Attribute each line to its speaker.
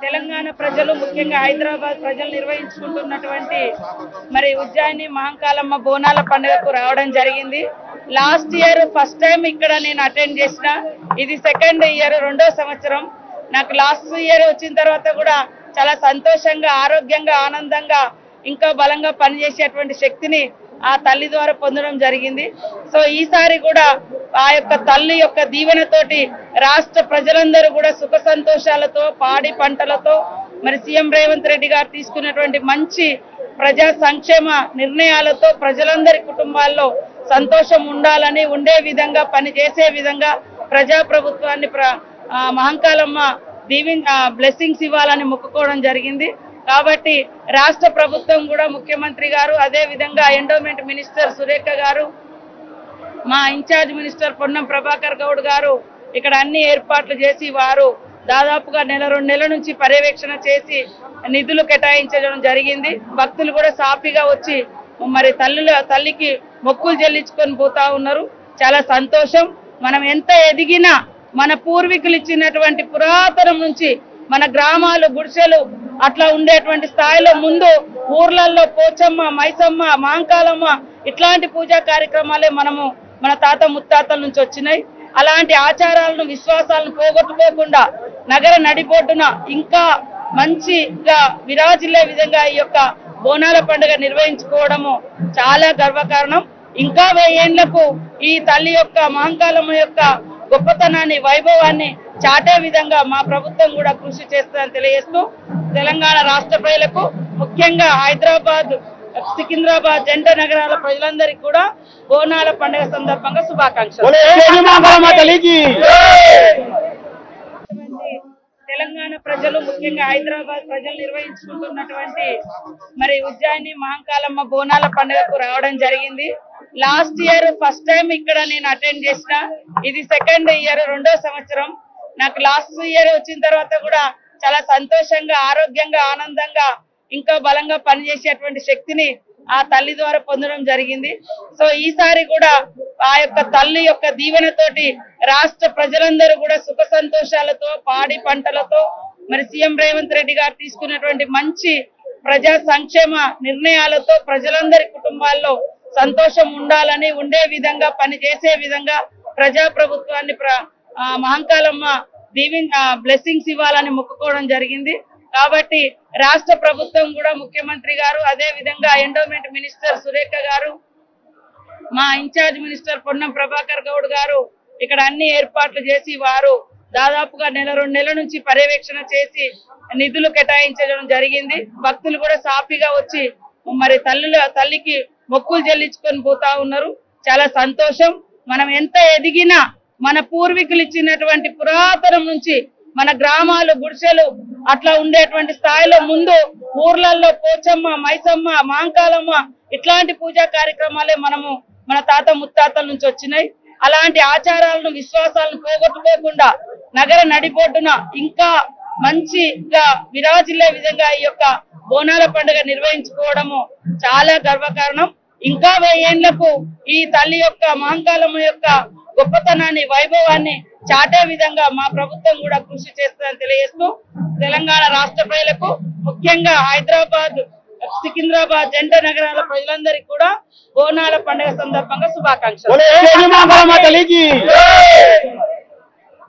Speaker 1: తెలంగాణ ప్రజలు ముఖ్యంగా హైదరాబాద్ ప్రజలు నిర్వహించుకుంటున్నటువంటి మరి ఉజ్జయిని మహంకాళమ్మ బోనాల పండుగకు రావడం జరిగింది. లాస్ట్ ఇయర్ ఫస్ట్ టైం ఇక్కడ నేను అటెండ్ చేసిన, ఇది సెకండ్ ఇయర్ రెండో సంవత్సరం. నాకు లాస్ట్ ఇయర్ వచ్చిన తర్వాత కూడా చాలా సంతోషంగా, ఆరోగ్యంగా, ఆనందంగా, ఇంకా బలంగా పనిచేసేటువంటి శక్తిని ఆ తల్లి ద్వారా పొందడం జరిగింది. సో ఈసారి కూడా ఆ యొక్క తల్లి యొక్క దీవెనతోటి రాష్ట్ర ప్రజలందరూ కూడా సుఖ సంతోషాలతో, పాడి పంటలతో, మరి సీఎం రేవంత్ రెడ్డి గారు తీసుకున్నటువంటి మంచి ప్రజా సంక్షేమ నిర్ణయాలతో ప్రజలందరి కుటుంబాల్లో సంతోషం ఉండాలని, ఉండే విధంగా, పనిచేసే విధంగా ప్రజా ప్రభుత్వాన్ని మహంకాళమ్మ బ్లెస్సింగ్స్ ఇవ్వాలని మొక్కుకోవడం జరిగింది. కాబట్టి రాష్ట్ర ప్రభుత్వం కూడా, ముఖ్యమంత్రి గారు, అదే విధంగా ఎండోమెంట్ మినిస్టర్ సురేఖ గారు, మా ఇన్ఛార్జ్ మినిస్టర్ పొన్నం ప్రభాకర్ గౌడ్ గారు ఇక్కడ అన్ని ఏర్పాట్లు చేసి వారు దాదాపుగా నెల 2 నెలల నుంచి పర్యవేక్షణ చేసి నిధులు కేటాయించడం జరిగింది. భక్తులు కూడా సాఫీగా వచ్చి మరి తల్లికి మొక్కులు చెల్లించుకొని పోతా ఉన్నారు. చాలా సంతోషం. మనం ఎంత ఎదిగినా మన పూర్వీకులు ఇచ్చినటువంటి పురాతనం నుంచి మన గ్రామాలు, గుడిసెలు అట్లా ఉండేటువంటి స్థాయిలో ముందు ఊర్లలో పోచమ్మ, మైసమ్మ, మహంకాళమ్మ ఇట్లాంటి పూజా కార్యక్రమాలే మన తాత ముత్తాతల నుంచి వచ్చినాయి. అలాంటి ఆచారాలను, విశ్వాసాలను పోగొట్టుకోకుండా నగర నడిబొడ్డున ఇంకా మంచిగా విరాజిల్లే విధంగా ఈ యొక్క బోనాల పండుగ నిర్వహించుకోవడము చాలా గర్వకారణం. ఇంకా 1000 ఏళ్లకు ఈ తల్లి యొక్క, మహంకాళమ్మ యొక్క గొప్పతనాన్ని, వైభవాన్ని చాటే విధంగా మా ప్రభుత్వం కూడా కృషి చేస్తుందని తెలియజేస్తూ తెలంగాణ రాష్ట్ర ప్రజలకు, ముఖ్యంగా హైదరాబాద్, సికింద్రాబాద్ జంట నగరాల ప్రజలందరికీ కూడా బోనాల పండుగ సందర్భంగా శుభాకాంక్షలు. తెలంగాణ ప్రజలు, ముఖ్యంగా హైదరాబాద్ ప్రజలు నిర్వహించుకుంటున్నటువంటి మరి ఉజ్జయిని మహంకాళమ్మ బోనాల పండుగకు రావడం జరిగింది. లాస్ట్ ఇయర్ ఫస్ట్ టైం ఇక్కడ నేను అటెండ్ చేసిన, ఇది సెకండ్ ఇయర్ రెండో సంవత్సరం. నాకు లాస్ట్ ఇయర్ వచ్చిన తర్వాత కూడా చాలా సంతోషంగా, ఆరోగ్యంగా, ఆనందంగా, ఇంకా బలంగా పనిచేసేటువంటి శక్తిని ఆ తల్లి ద్వారా పొందడం జరిగింది. సో ఈసారి కూడా ఆ యొక్క తల్లి యొక్క దీవెనతోటి రాష్ట్ర ప్రజలందరూ కూడా సుఖ సంతోషాలతో, పాడి పంటలతో, మరి సీఎం రేవంత్ రెడ్డి గారు తీసుకున్నటువంటి మంచి ప్రజా సంక్షేమ నిర్ణయాలతో ప్రజలందరి కుటుంబాల్లో సంతోషం ఉండాలని, ఉండే విధంగా, పనిచేసే విధంగా ప్రజా ప్రభుత్వాన్ని మహంకాళమ్మ బ్లెస్సింగ్స్ ఇవ్వాలని మొక్కుకోవడం జరిగింది. కాబట్టి రాష్ట్ర ప్రభుత్వం కూడా, ముఖ్యమంత్రి గారు, అదే విధంగా ఎండోమెంట్ మినిస్టర్ సురేఖ గారు, మా ఇన్ఛార్జ్ మినిస్టర్ పొన్నం ప్రభాకర్ గౌడ్ గారు ఇక్కడ అన్ని ఏర్పాట్లు చేసి వారు దాదాపుగా నెల 2 నెలల నుంచి పర్యవేక్షణ చేసి నిధులు కేటాయించడం జరిగింది. భక్తులు కూడా సాఫీగా వచ్చి మరి తల్లికి మొక్కులు చెల్లించుకొని పోతా ఉన్నారు. చాలా సంతోషం. మనం ఎంత ఎదిగినా మన పూర్వీకులు ఇచ్చినటువంటి పురాతనం నుంచి మన గ్రామాలు, గుడిసెలు అట్లా ఉండేటువంటి స్థాయిలో ముందు ఊర్లలో పోచమ్మ, మైసమ్మ, మహంకాళమ్మ ఇట్లాంటి పూజా కార్యక్రమాలే మన తాత ముత్తాతల నుంచి వచ్చినాయి. అలాంటి ఆచారాలను, విశ్వాసాలను పోగొట్టుకోకుండా నగర నడిబొడ్డున ఇంకా మంచిగా విరాజిల్లే విధంగా ఈ యొక్క బోనాల పండుగ నిర్వహించుకోవడము చాలా గర్వకారణం. ఇంకా 1000 ఏళ్లకు ఈ తల్లి యొక్క, మహంకాళమ్మ యొక్క గొప్పతనాన్ని, వైభవాన్ని చాటే విధంగా మా ప్రభుత్వం కూడా కృషి చేస్తుందని తెలియజేస్తూ తెలంగాణ రాష్ట్ర ప్రజలకు, ముఖ్యంగా హైదరాబాద్, సికింద్రాబాద్ జంట నగరాల ప్రజలందరికీ కూడా బోనాల పండుగ సందర్భంగా శుభాకాంక్షలు.